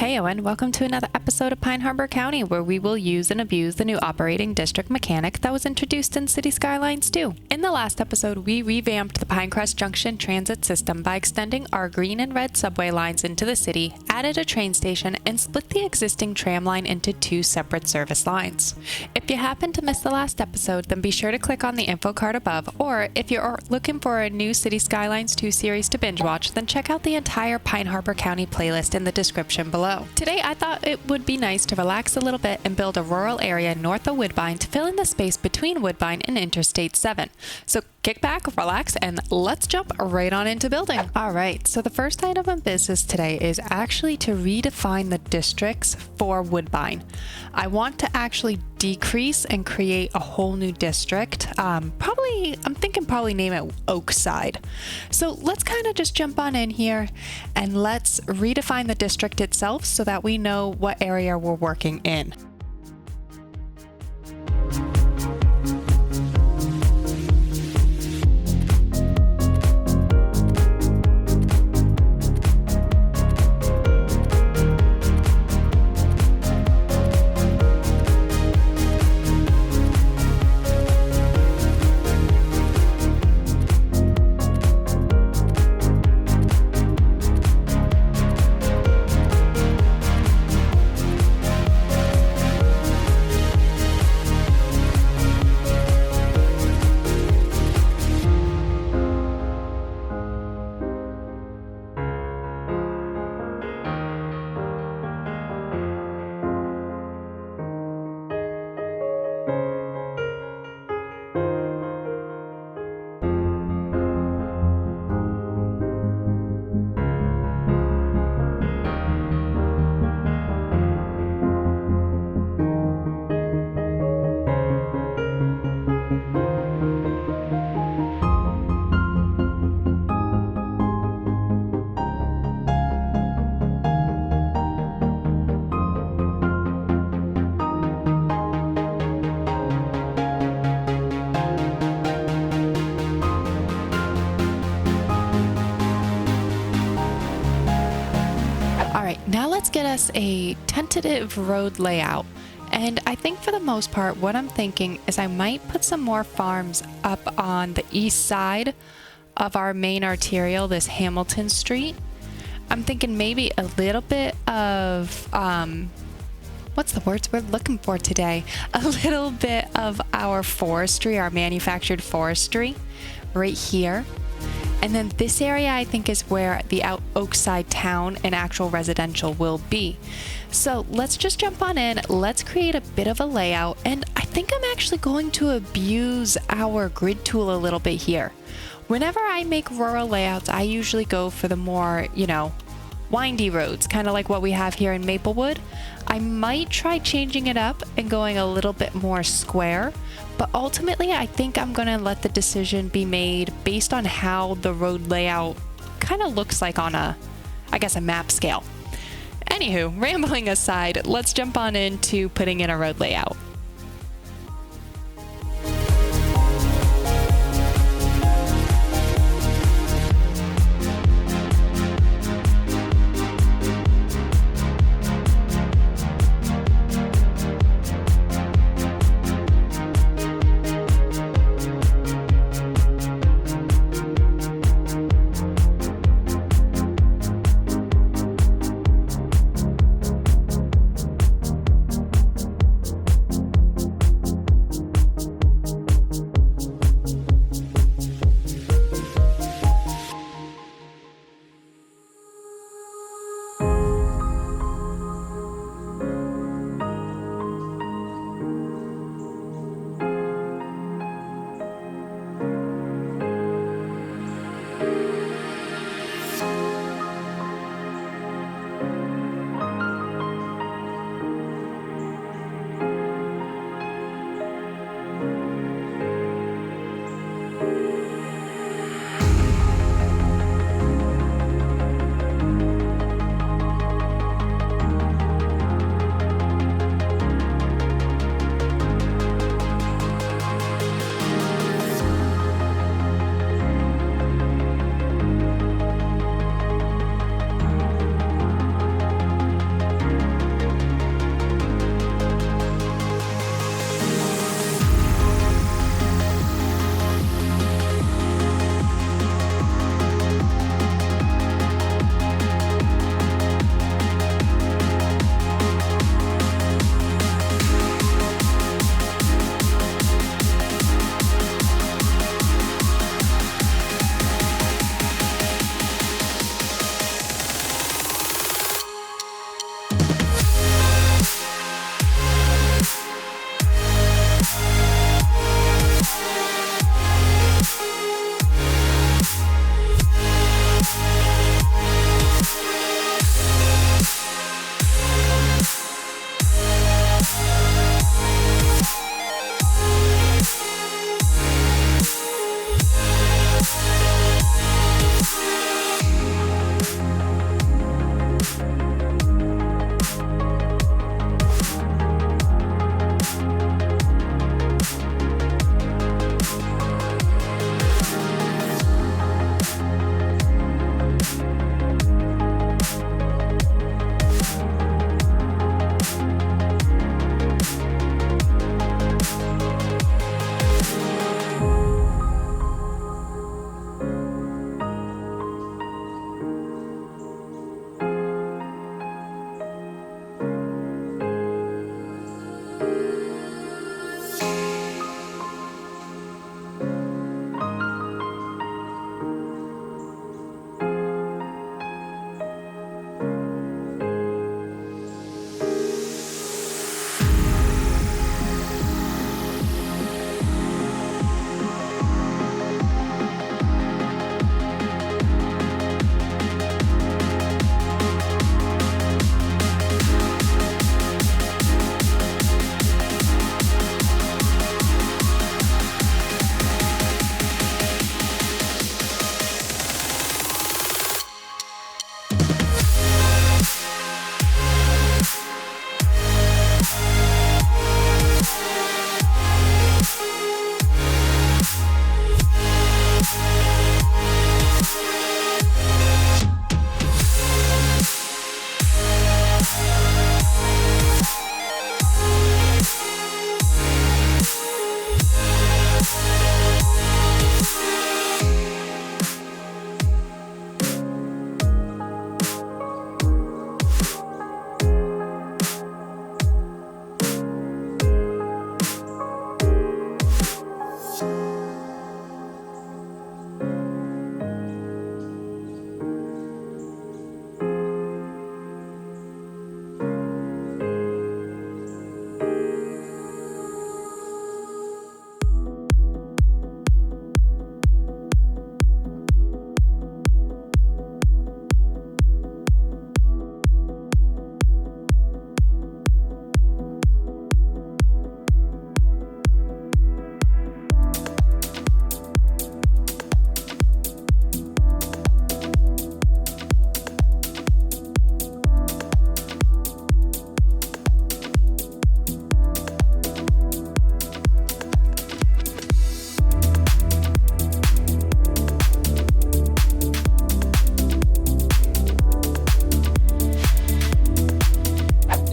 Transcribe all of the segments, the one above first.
Heyo and welcome to another episode of Pine Harbor County, where we will use and abuse the new operating district mechanic that was introduced in Cities Skylines 2. In the last episode, we revamped the Pinecrest Junction transit system by extending our green and red subway lines into the city, added a train station, and split the existing tram line into two separate service lines. If you happen to miss the last episode, then be sure to click on the info card above, or if you're looking for a new Cities Skylines 2 series to binge watch, then check out the entire Pine Harbor County playlist in the description below. Today I thought it would be nice to relax a little bit and build a rural area north of Woodbine to fill in the space between Woodbine and Interstate 7. So kick back, relax, and let's jump right on into building. Alright, so the first item of business today is actually to redefine the districts for Woodbine. I want to actually decrease and create a whole new district. I'm thinking name it Oakside. So let's kind of just jump on in here and let's redefine the district itself so that we know what area we're working in. Now let's get us a tentative road layout. And I think for the most part, what I'm thinking is I might put some more farms up on the east side of our main arterial, this Hamilton Street. I'm thinking maybe a little bit of, what's the words we're looking for today? A little bit of our forestry, our manufactured forestry right here. And then this area, I think, is where the Oakside town and actual residential will be. So let's just jump on in. Let's create a bit of a layout. And I think I'm actually going to abuse our grid tool a little bit here. Whenever I make rural layouts, I usually go for the more, windy roads, kind of like what we have here in Maplewood. I might try changing it up and going a little bit more square, but ultimately I think I'm going to let the decision be made based on how the road layout kind of looks like on a map scale. Anywho, rambling aside, let's jump on into putting in a road layout.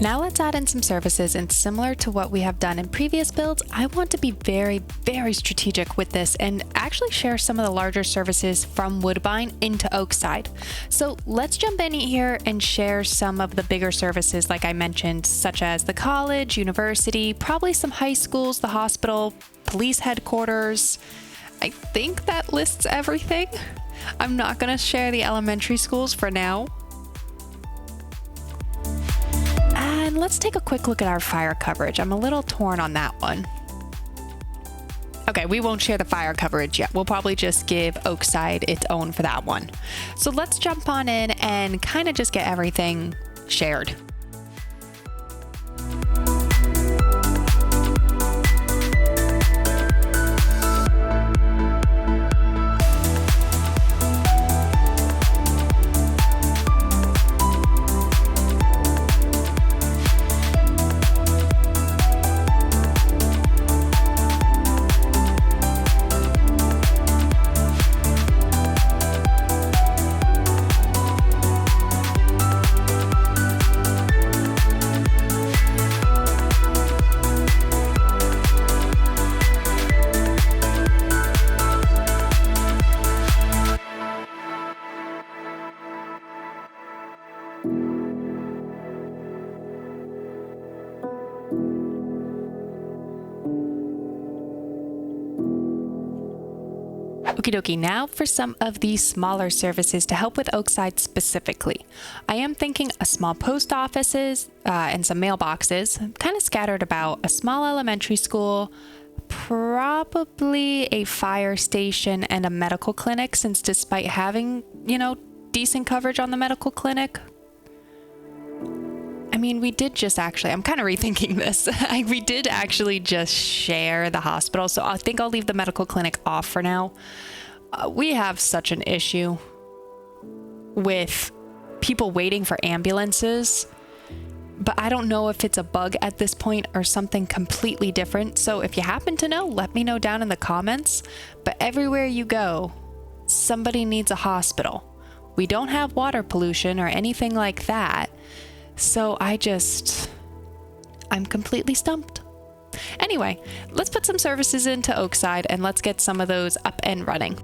Now let's add in some services, and similar to what we have done in previous builds, I want to be very, very strategic with this and actually share some of the larger services from Woodbine into Oakside. So let's jump in here and share some of the bigger services like I mentioned, such as the college, university, probably some high schools, the hospital, police headquarters. I think that lists everything. I'm not going to share the elementary schools for now. And let's take a quick look at our fire coverage. I'm a little torn on that one. Okay, we won't share the fire coverage yet. We'll probably just give Oakside its own for that one. So let's jump on in and kind of just get everything shared. Okie dokie, now for some of these smaller services to help with Oakside specifically. I am thinking a small post offices and some mailboxes, kind of scattered about, a small elementary school, probably a fire station and a medical clinic, since despite having, decent coverage on the medical clinic, I mean, we did just actually, I'm kind of rethinking this. We did actually just share the hospital, so I think I'll leave the medical clinic off for now. We have such an issue with people waiting for ambulances, but I don't know if it's a bug at this point or something completely different. So if you happen to know, let me know down in the comments. But everywhere you go, somebody needs a hospital. We don't have water pollution or anything like that. So I'm completely stumped. Anyway, let's put some services into Oakside and let's get some of those up and running.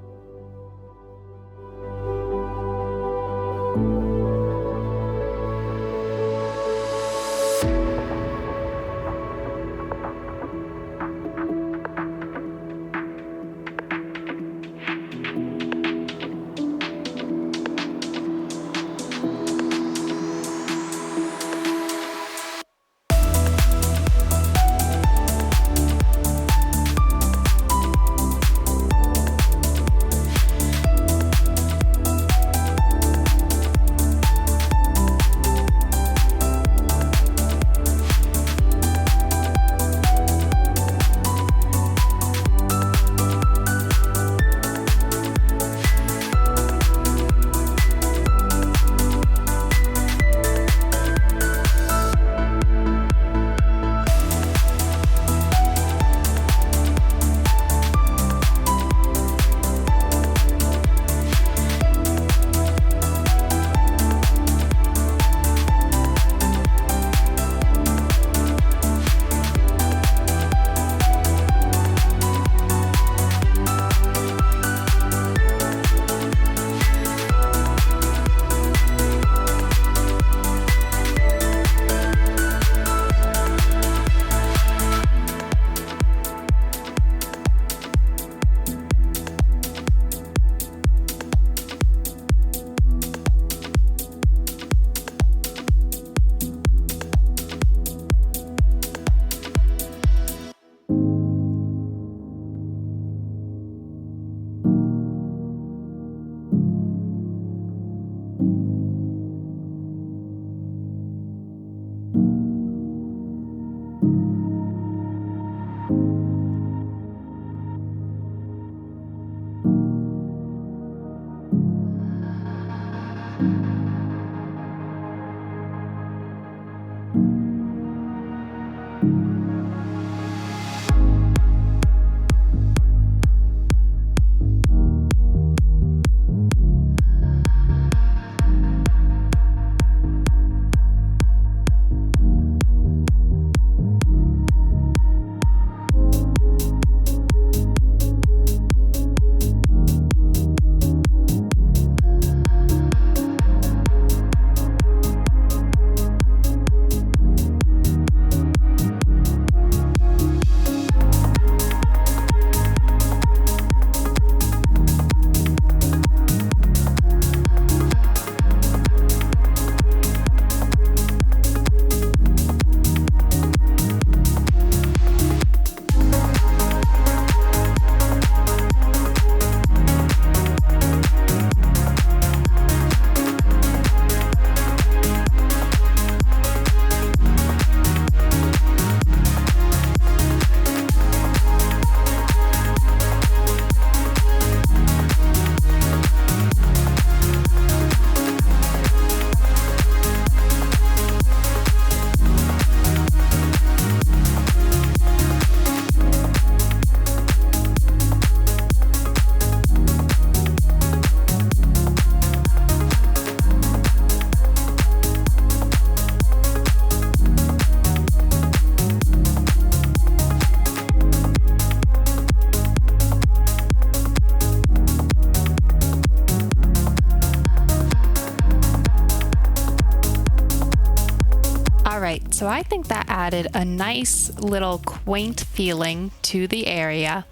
right, so I think that added a nice little quaint feeling to the area.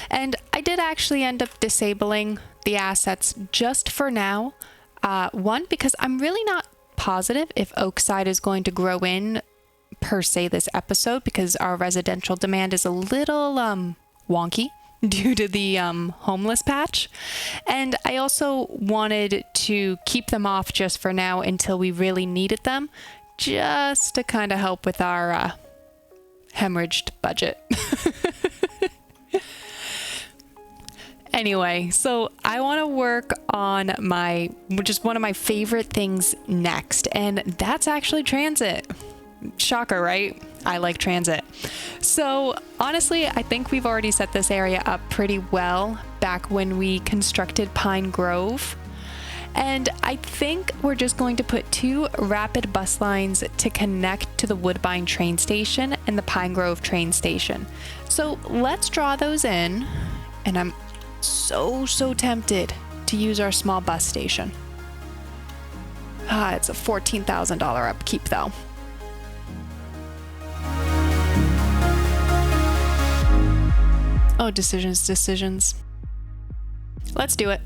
And I did actually end up disabling the assets just for now. One, because I'm really not positive if Oakside is going to grow in per se this episode, because our residential demand is a little wonky due to the homeless patch. And I also wanted to keep them off just for now until we really needed them, just to kind of help with our hemorrhaged budget. Anyway, so I want to work on which is one of my favorite things next, and that's actually transit. Shocker, right? I like transit. So honestly, I think we've already set this area up pretty well back when we constructed Pine Grove. And I think we're just going to put 2 rapid bus lines to connect to the Woodbine train station and the Pine Grove train station. So let's draw those in. And I'm so tempted to use our small bus station. It's a $14,000 upkeep though. Oh, decisions. Let's do it.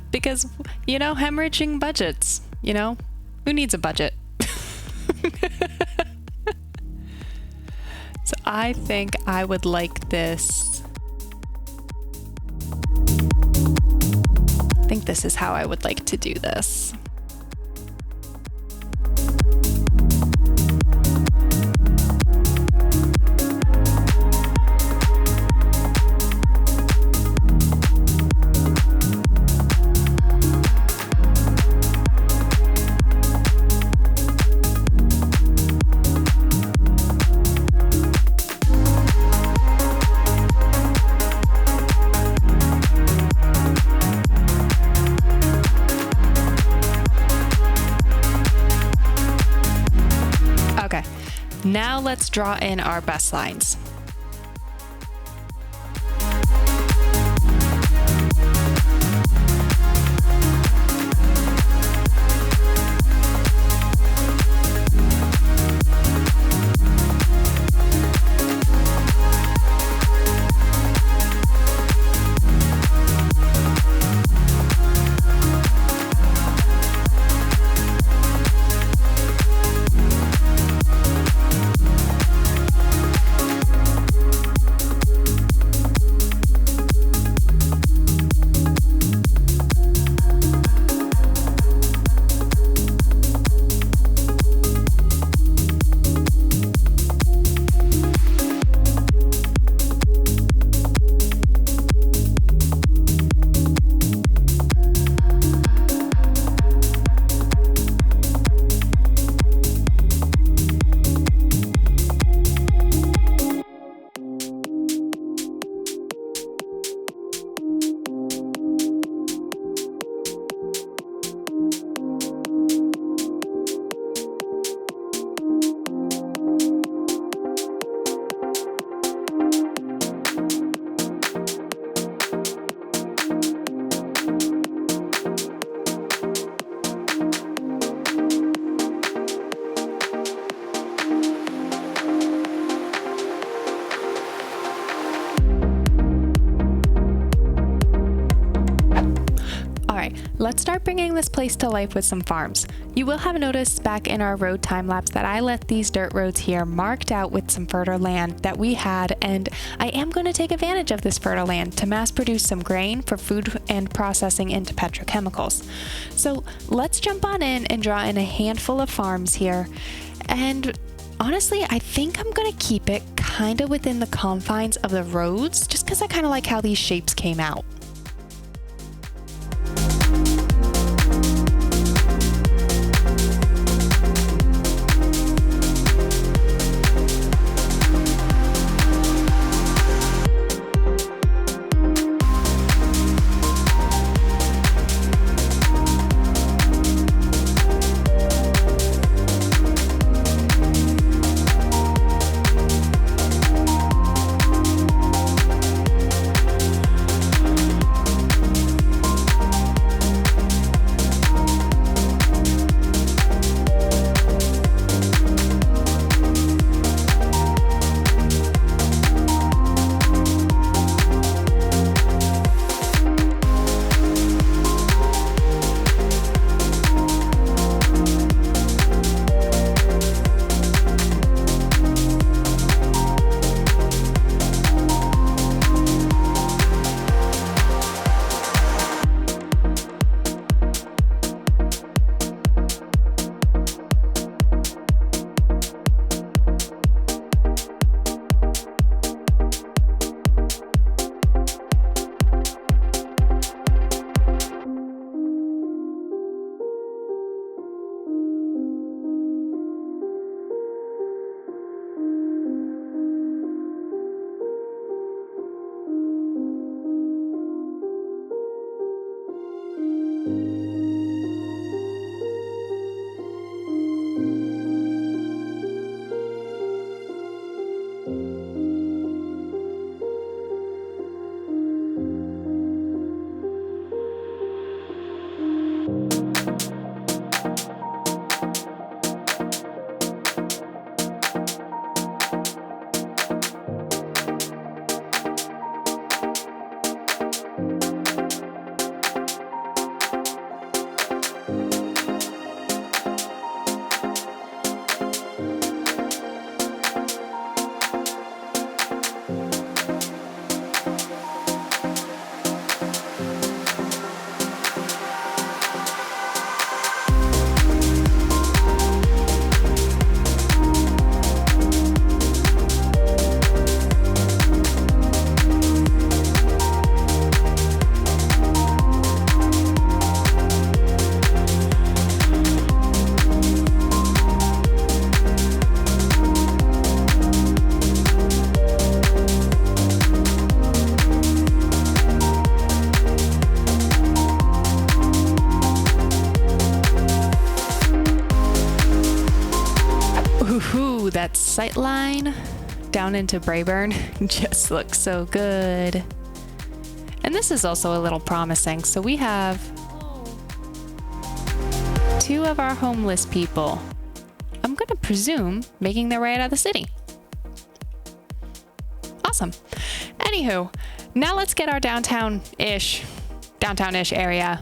Because, hemorrhaging budgets, who needs a budget? So I think I would like this. I think this is how I would like to do this. Now let's draw in our bus lines. Let's start bringing this place to life with some farms. You will have noticed back in our road time lapse that I let these dirt roads here marked out with some fertile land that we had, and I am going to take advantage of this fertile land to mass produce some grain for food and processing into petrochemicals. So let's jump on in and draw in a handful of farms here. And honestly, I think I'm going to keep it kind of within the confines of the roads, just because I kind of like how these shapes came out. that sight line down into Braeburn just looks so good. And this is also a little promising. So we have 2 of our homeless people, I'm gonna presume, making their way out of the city. Awesome. Anywho, now let's get our downtown-ish area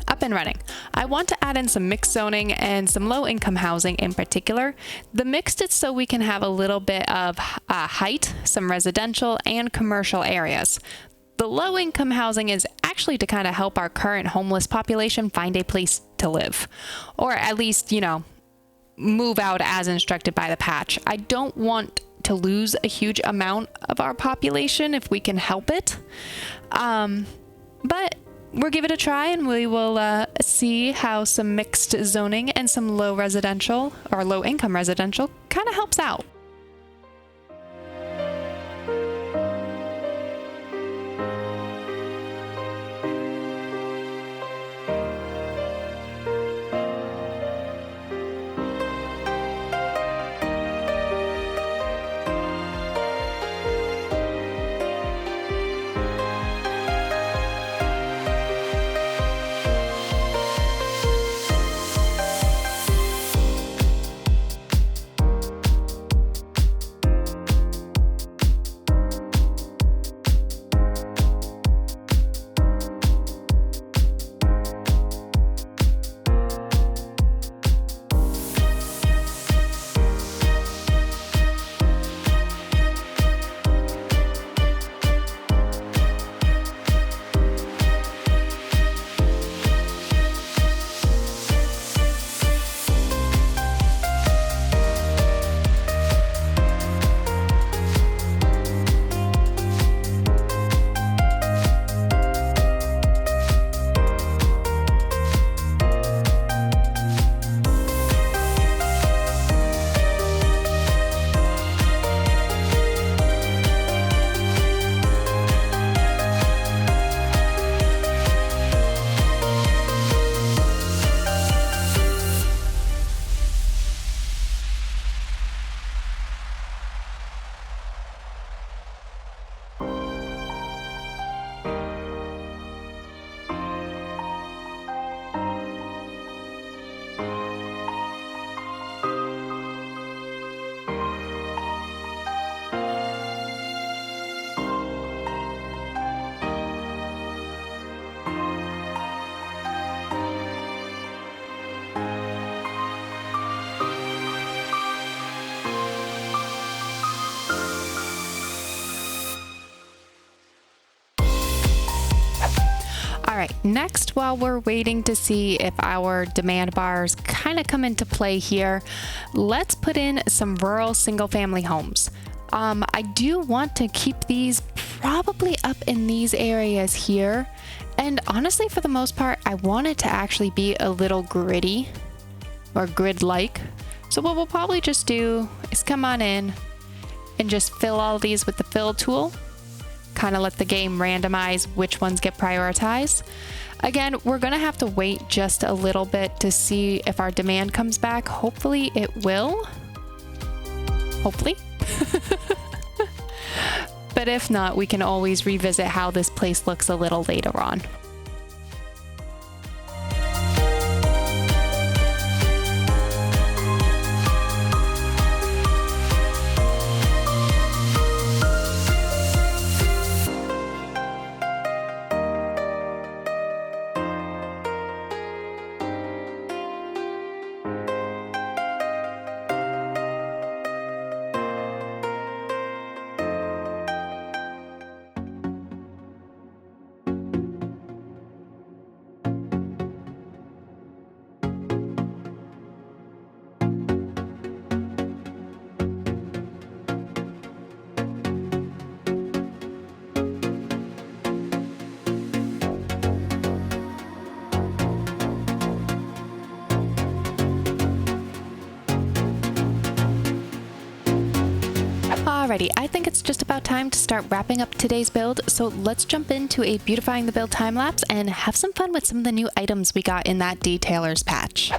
up and running. I want to add in some mixed zoning and some low-income housing in particular. The mixed is so we can have a little bit of height, some residential and commercial areas. The low-income housing is actually to kind of help our current homeless population find a place to live, or at least, you know, move out as instructed by the patch. I don't want to lose a huge amount of our population if we can help it. But we'll give it a try, and we will see how some mixed zoning and some low residential or low income residential kind of helps out. All right, next, while we're waiting to see if our demand bars kind of come into play here, let's put in some rural single-family homes. I do want to keep these probably up in these areas here. And honestly, for the most part, I want it to actually be a little gritty or grid-like. So what we'll probably just do is come on in and just fill all these with the fill tool. Kind of let the game randomize which ones get prioritized. Again, we're gonna have to wait just a little bit to see if our demand comes back. Hopefully it will. Hopefully. But if not, we can always revisit how this place looks a little later on. Alrighty, I think it's just about time to start wrapping up today's build, so let's jump into a Beautifying the Build time lapse and have some fun with some of the new items we got in that Detailers patch.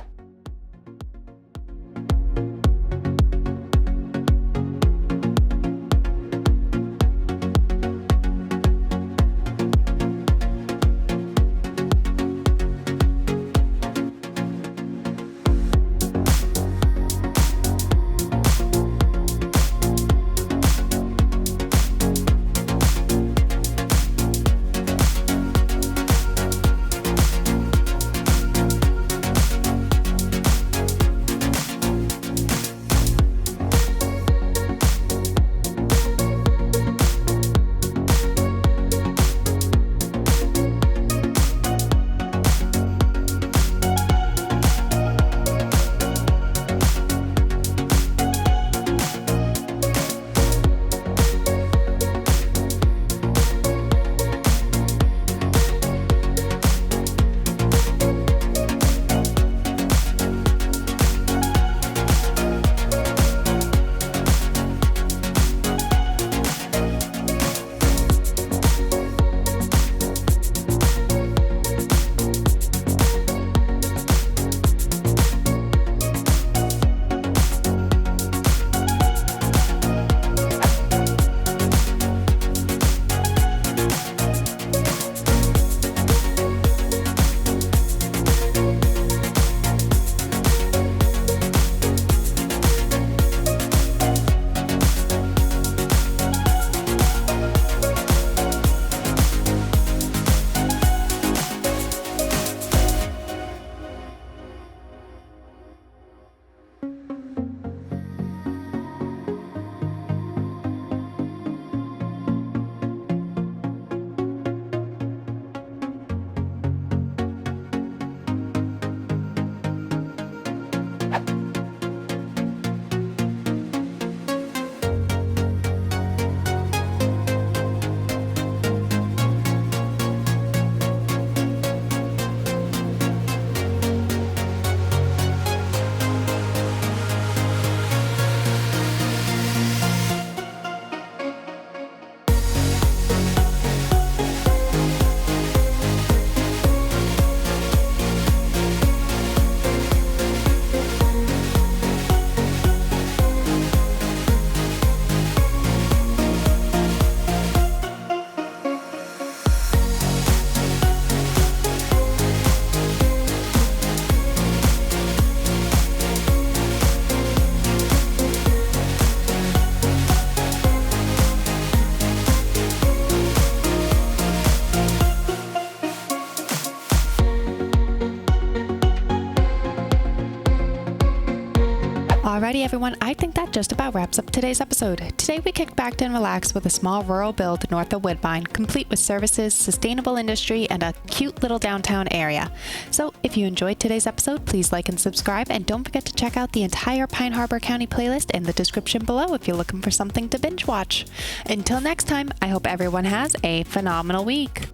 Alrighty everyone, I think that just about wraps up today's episode. Today we kicked back and relaxed with a small rural build north of Woodbine, complete with services, sustainable industry, and a cute little downtown area. So if you enjoyed today's episode, please like and subscribe, and don't forget to check out the entire Pine Harbor County playlist in the description below if you're looking for something to binge watch. Until next time, I hope everyone has a phenomenal week.